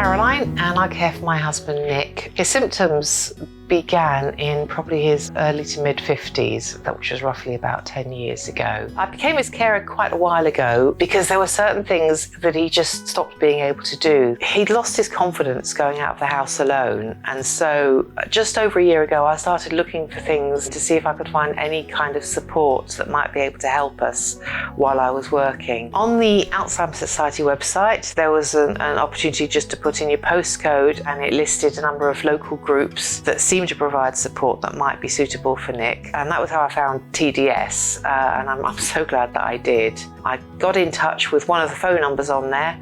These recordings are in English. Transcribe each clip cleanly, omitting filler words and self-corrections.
Caroline and I care for my husband Nick. His symptoms began in probably his early to mid 50s, which was roughly about 10 years ago. I became his carer quite a while ago because there were certain things that he just stopped being able to do. He'd lost his confidence going out of the house alone, and so just over a year ago I started looking for things to see if I could find any kind of support that might be able to help us while I was working. On the Alzheimer's Society website there was an opportunity just to put in your postcode, and it listed a number of local groups that seemed to provide support that might be suitable for Nick, and that was how I found TDS, and I'm so glad that I did. I got in touch with one of the phone numbers on there,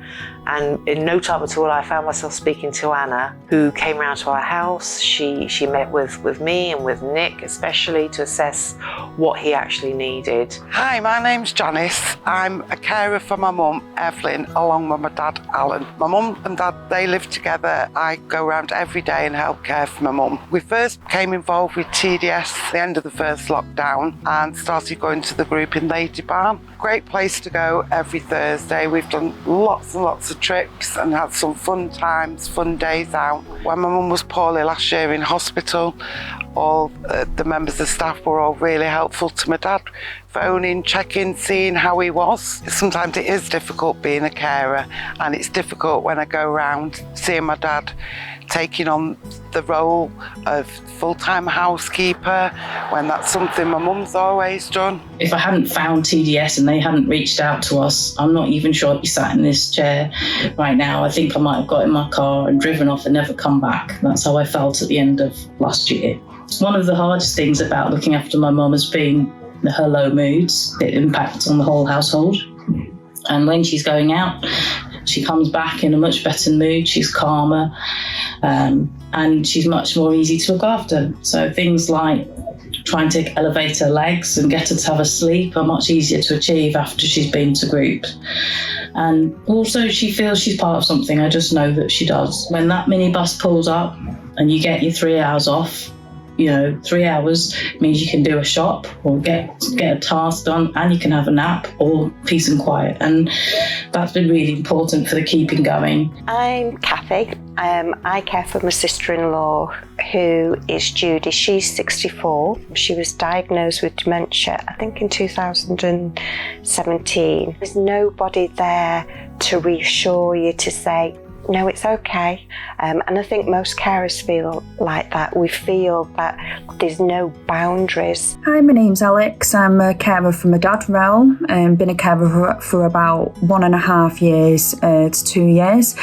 and in no time at all I found myself speaking to Anna, who came round to our house. She met with me and with Nick especially to assess what he actually needed. Hi, my name's Janice. I'm a carer for my mum, Evelyn, along with my dad, Alan. My mum and dad, they live together. I go around every day and help care for my mum. We first became involved with TDS at the end of the first lockdown and started going to the group in Lady Barn. Great place to go every Thursday. We've done lots and lots of trips and had some fun times, fun days out. When my mum was poorly last year in hospital, all the members of staff were all really helpful to my dad, phoning, checking, seeing how he was. Sometimes it is difficult being a carer, and it's difficult when I go around seeing my dad taking on the role of full-time housekeeper, when that's something my mum's always done. If I hadn't found TDS and they hadn't reached out to us, I'm not even sure I'd be sat in this chair right now. I think I might have got in my car and driven off and never come back. That's how I felt at the end of last year. One of the hardest things about looking after my mum has been her low moods. It impacts on the whole household. And when she's going out, she comes back in a much better mood. She's calmer, and she's much more easy to look after. So things like trying to elevate her legs and get her to have a sleep are much easier to achieve after she's been to group. And also she feels she's part of something. I just know that she does. When that minibus pulls up and you get your 3 hours off, 3 hours means you can do a shop or get a task done, and you can have a nap or peace and quiet. And that's been really important for the keeping going. I'm Kathy. I care for my sister-in-law, who is Judy. She's 64. She was diagnosed with dementia, I think in 2017. There's nobody there to reassure you, to say, no, it's okay. And I think most carers feel like that. We feel that there's no boundaries. Hi, my name's Alex. I'm a carer for my dad, Raoul. Been a carer for about 1.5 years to 2 years.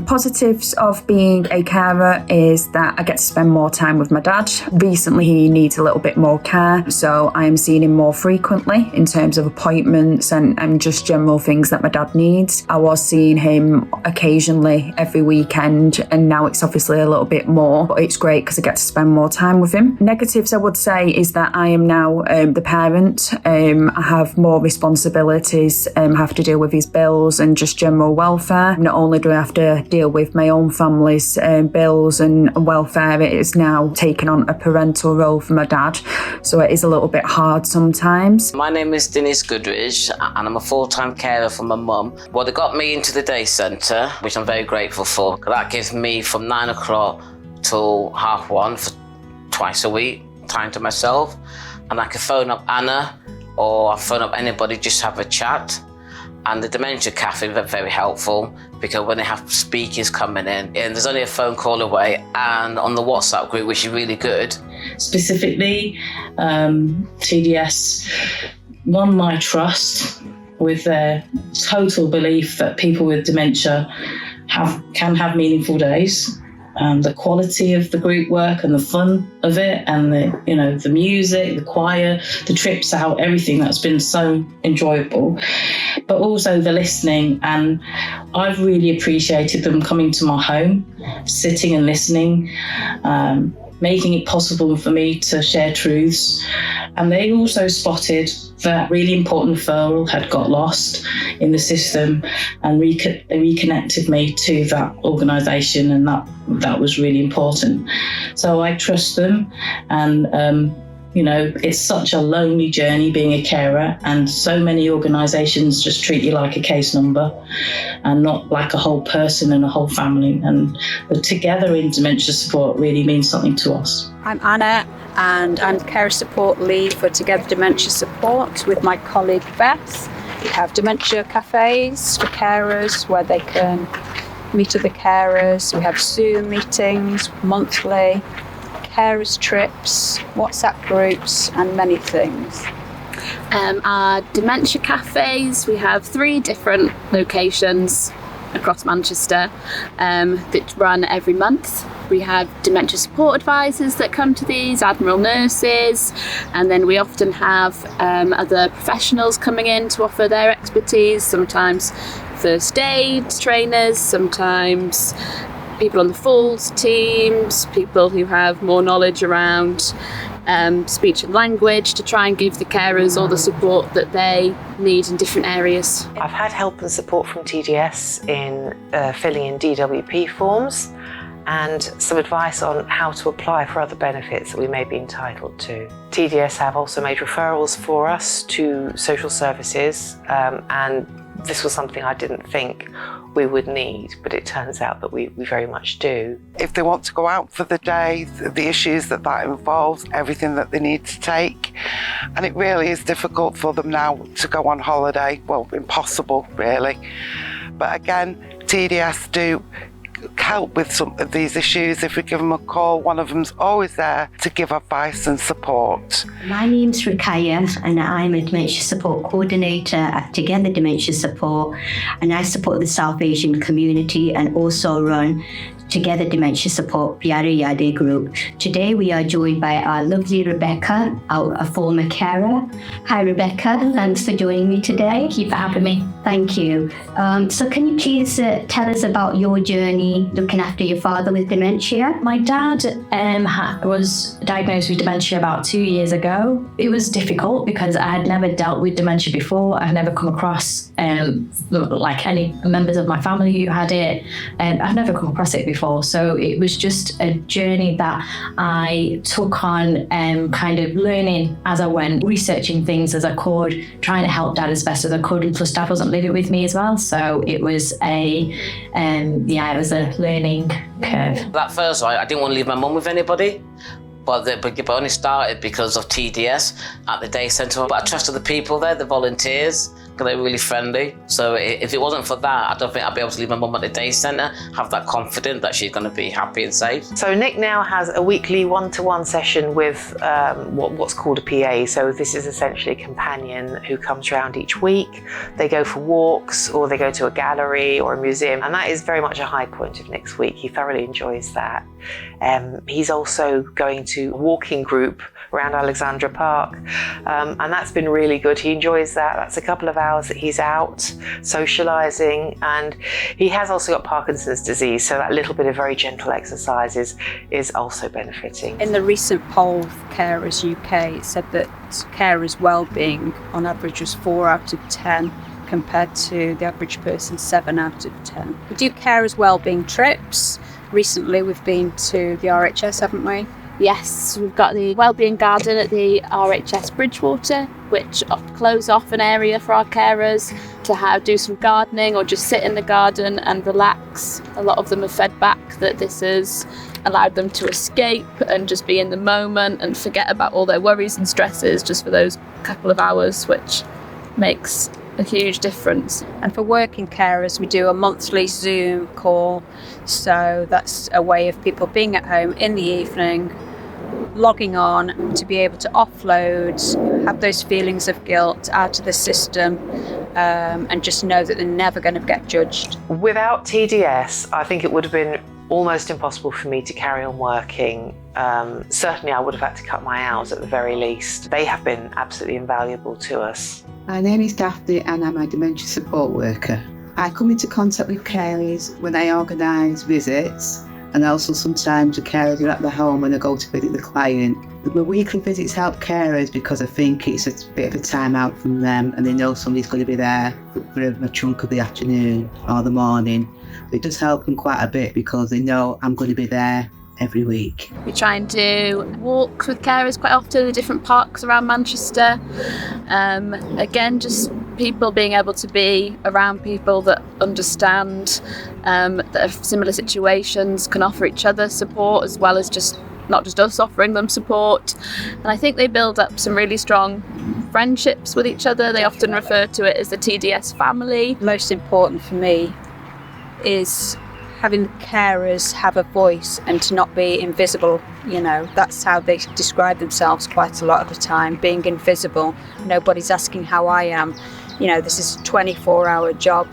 Positives of being a carer is that I get to spend more time with my dad. Recently, he needs a little bit more care, so I am seeing him more frequently in terms of appointments and just general things that my dad needs. I was seeing him occasionally every weekend, and now it's obviously a little bit more, but it's great because I get to spend more time with him. Negatives, I would say, is that I am now the parent. I have more responsibilities, have to deal with his bills and just general welfare. Not only do I have to deal with my own family's bills and welfare, it is now taken on a parental role for my dad, so it is a little bit hard sometimes. My name is Denise Goodridge and I'm a full-time carer for my mum. Well, they got me into the day centre, which I'm very grateful for. That gives me from 9 o'clock till 1:30 for twice a week, time to myself. And I can phone up Anna or I phone up anybody, just have a chat. And the Dementia Cafe, they're very helpful because when they have speakers coming in, and there's only a phone call away, and on the WhatsApp group, which is really good. Specifically, TDS won my trust with their total belief that people with dementia can have meaningful days. The quality of the group work and the fun of it, and the music, the choir, the trips out, everything that's been so enjoyable. But also the listening, and I've really appreciated them coming to my home, sitting and listening, making it possible for me to share truths. And they also spotted that really important referral had got lost in the system, and reconnected me to that organisation, and that was really important. So I trust them, and You know, it's such a lonely journey being a carer, and so many organisations just treat you like a case number and not like a whole person and a whole family. And the Together in Dementia Support really means something to us. I'm Anna, and I'm the Carer Support Lead for Together Dementia Support with my colleague Beth. We have dementia cafes for carers where they can meet other carers. We have Zoom meetings monthly, carers trips, WhatsApp groups, and many things. Our dementia cafes, we have 3 different locations across Manchester that run every month. We have dementia support advisors that come to these, Admiral nurses, and then we often have other professionals coming in to offer their expertise, sometimes first aid trainers, sometimes people on the falls teams, people who have more knowledge around speech and language, to try and give the carers all the support that they need in different areas. I've had help and support from TDS in filling in DWP forms and some advice on how to apply for other benefits that we may be entitled to. TDS have also made referrals for us to social services, and this was something I didn't think we would need, but it turns out that we very much do. If they want to go out for the day, the issues that involves, everything that they need to take. And it really is difficult for them now to go on holiday. Well, impossible, really. But again, TDS do help with some of these issues. If we give them a call, one of them's always there to give advice and support. My name's Rukaya, and I'm a Dementia Support Coordinator at Together Dementia Support, and I support the South Asian community and also run Together Dementia Support Pyare Yade group. Today we are joined by our lovely Rebecca, a former carer. Hi Rebecca, thanks for joining me today. Thank you for having me. Thank you. So can you please tell us about your journey looking after your father with dementia? My dad was diagnosed with dementia about 2 years ago. It was difficult because I had never dealt with dementia before. I've never come across like any members of my family who had it. I've never come across it before. So it was just a journey that I took on, kind of learning as I went, researching things as I could, trying to help Dad as best as I could. And plus Dad wasn't living with me as well. So it was it was a learning curve. That first one, I didn't want to leave my mum with anybody. But it only started because of TDS at the day centre. But I trusted the people there, the volunteers, because they were really friendly. So if it wasn't for that, I don't think I'd be able to leave my mum at the day centre, have that confidence that she's going to be happy and safe. So Nick now has a weekly one-to-one session with what's called a PA. So this is essentially a companion who comes around each week. They go for walks, or they go to a gallery or a museum, and that is very much a high point of Nick's week. He thoroughly enjoys that. He's also going to a walking group around Alexandra Park, and that's been really good. He enjoys that. That's a couple of hours that he's out socialising, and he has also got Parkinson's disease, so that little bit of very gentle exercises is also benefiting. In the recent poll of Carers UK, it said that carers' well-being on average was 4 out of 10 compared to the average person 7 out of 10. We do carers' well-being trips. Recently we've been to the RHS, haven't we? Yes, we've got the Wellbeing Garden at the RHS Bridgewater, which close off an area for our carers to do some gardening or just sit in the garden and relax. A lot of them have fed back that this has allowed them to escape and just be in the moment and forget about all their worries and stresses just for those couple of hours, which makes a huge difference. And for working carers, we do a monthly Zoom call. So that's a way of people being at home in the evening, logging on to be able to offload, have those feelings of guilt out of the system, and just know that they're never going to get judged. Without TDS, I think it would have been almost impossible for me to carry on working. Certainly I would have had to cut my hours at the very least. They have been absolutely invaluable to us. My name is Daphne and I'm a dementia support worker. I come into contact with carers when I organise visits, and also sometimes the carers are at the home when I go to visit the client. The weekly visits help carers because I think it's a bit of a time out from them and they know somebody's going to be there for a chunk of the afternoon or the morning. It does help them quite a bit because they know I'm going to be there every week. We try and do walks with carers quite often in different parks around Manchester. Again, just people being able to be around people that understand, that have similar situations, can offer each other support as well as just not just us offering them support. And I think they build up some really strong friendships with each other. They often refer to it as the TDS family. Most important for me is having carers have a voice and to not be invisible. You know, that's how they describe themselves quite a lot of the time, being invisible. Nobody's asking how I am. You know, this is a 24-hour job,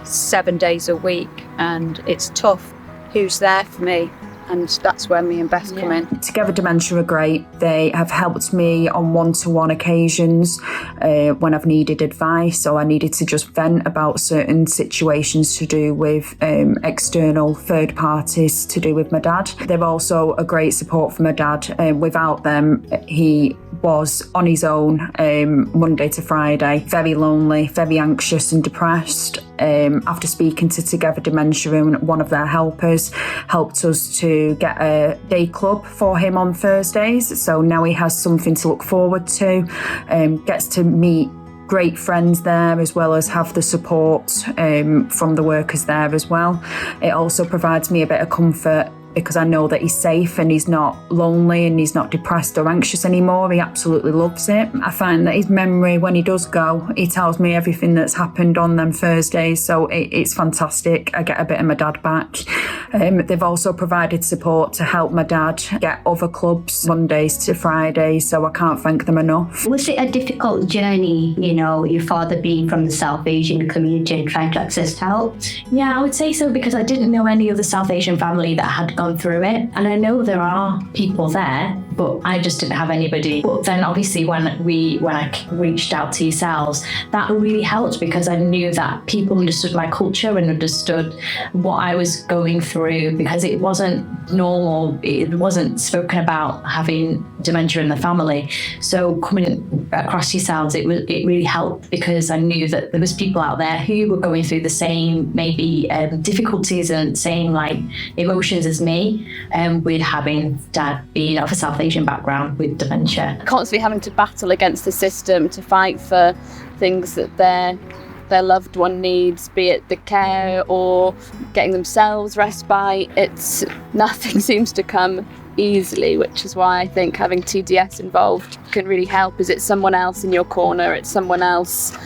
7 days a week, and it's tough. Who's there for me? And that's where me and Beth come in. Together Dementia are great. They have helped me on one-to-one occasions when I've needed advice or I needed to just vent about certain situations to do with external third parties to do with my dad. They're also a great support for my dad. Without them, he was on his own Monday to Friday, very lonely, very anxious and depressed. After speaking to Together Dementia, and one of their helpers helped us to get a day club for him on Thursdays. So now he has something to look forward to, gets to meet great friends there as well as have the support from the workers there as well. It also provides me a bit of comfort because I know that he's safe and he's not lonely and he's not depressed or anxious anymore. He absolutely loves it. I find that his memory, when he does go, he tells me everything that's happened on them Thursdays, so it's fantastic. I get a bit of my dad back. They've also provided support to help my dad get other clubs Mondays to Fridays, so I can't thank them enough. Was it a difficult journey, you know, your father being from the South Asian community and trying to access help? Yeah, I would say so, because I didn't know any of the South Asian family that had gone through it. And I know there are people there, but I just didn't have anybody. But then obviously when I reached out to yourselves, that really helped because I knew that people understood my culture and understood what I was going through, because it wasn't normal. It wasn't spoken about having dementia in the family. So coming across yourselves, it really helped because I knew that there was people out there who were going through the same maybe difficulties and same like emotions as me, with having dad being of a South Asian background with dementia. Constantly having to battle against the system to fight for things that their loved one needs, be it the care or getting themselves respite. Nothing seems to come easily, which is why I think having TDS involved can really help. Is it's someone else in your corner, it's someone else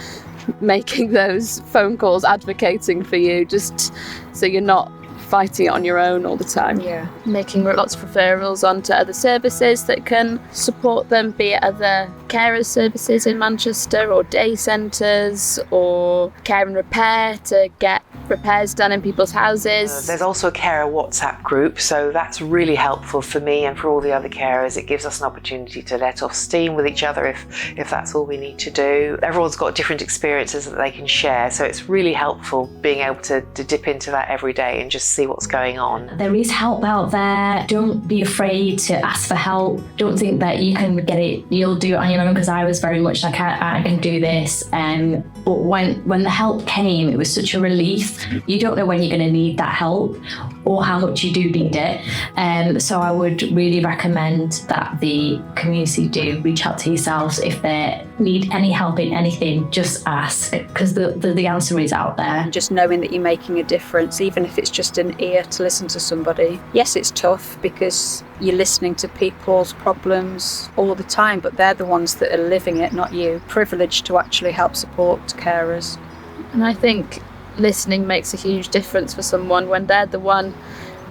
making those phone calls, advocating for you, just so you're not fighting it on your own all the time. Yeah. Making lots of referrals onto other services that can support them, be it other carers services in Manchester or day centres or care and repair to get repairs done in people's houses. There's also a carer WhatsApp group, so that's really helpful for me and for all the other carers. It gives us an opportunity to let off steam with each other if that's all we need to do. Everyone's got different experiences that they can share, so it's really helpful being able to dip into that every day and just see what's going on. There is help out there. Don't be afraid to ask for help. Don't think that you can get it, you'll do it on your own, because I was very much like, I can do this. But when the help came, it was such a relief. You don't know when you're going to need that help or how much you do need it. So I would really recommend that the community do reach out to yourselves if they need any help in anything. Just ask, because the answer is out there. And just knowing that you're making a difference, even if it's just an ear to listen to somebody. Yes, it's tough because you're listening to people's problems all the time, but they're the ones that are living it, not you. Privileged to actually help support carers. And I think listening makes a huge difference for someone when they're the one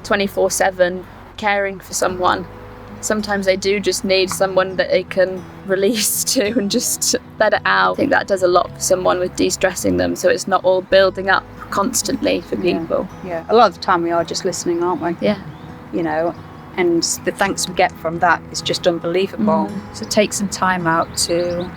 24/7 caring for someone. Sometimes they do just need someone that they can release to and just let it out. I think that does a lot for someone with de-stressing them, so it's not all building up constantly for people. Yeah. A lot of the time we are just listening, aren't we? Yeah. You know, and the thanks we get from that is just unbelievable. So take some time out to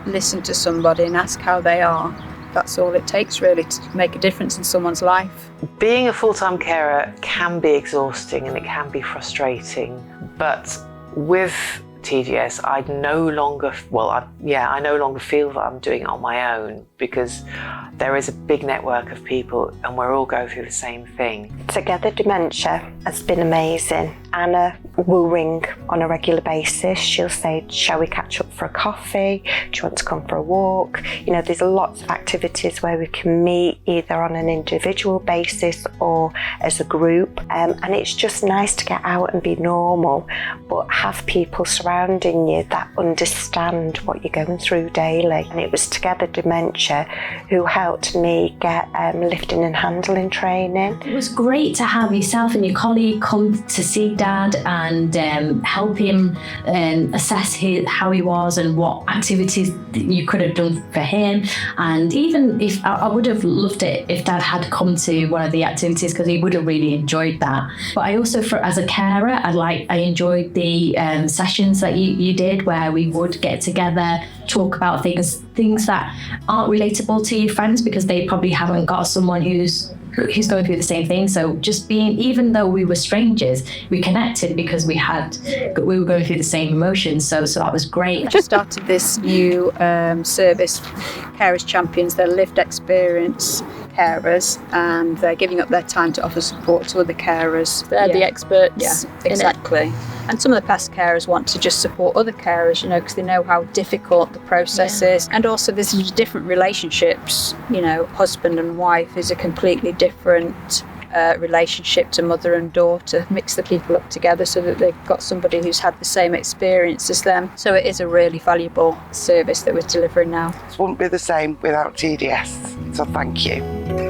listen to somebody and ask how they are. That's all it takes really to make a difference in someone's life. Being a full-time carer can be exhausting and it can be frustrating, but with TDS, I no longer feel that I'm doing it on my own, because there is a big network of people and we're all going through the same thing. Together Dementia has been amazing. Anna will ring on a regular basis. She'll say, shall we catch up for a coffee? Do you want to come for a walk? You know, there's lots of activities where we can meet either on an individual basis or as a group. And it's just nice to get out and be normal, but have people surrounding you that understand what you're going through daily. And it was Together Dementia who helped me get lifting and handling training. It was great to have yourself and your colleague come to see Dad and help him assess how he was and what activities that you could have done for him. And even if I would have loved it if Dad had come to one of the activities, because he would have really enjoyed that. But I also, as a carer, I enjoyed the sessions that you did where we would get together, talk about things that aren't relatable to your friends because they probably haven't got someone who's going through the same thing. So just being, even though we were strangers, we connected because we were going through the same emotions. So that was great. I just started this new service, Carers Champions. They're lived experience carers, and they're giving up their time to offer support to other carers. They're the experts. Yeah, exactly. And some of the past carers want to just support other carers, you know, because they know how difficult the process is. And also there's different relationships, you know, husband and wife is a completely different relationship to mother and daughter. Mix the people up together so that they've got somebody who's had the same experience as them. So it is a really valuable service that we're delivering now. It wouldn't be the same without TDS, so thank you.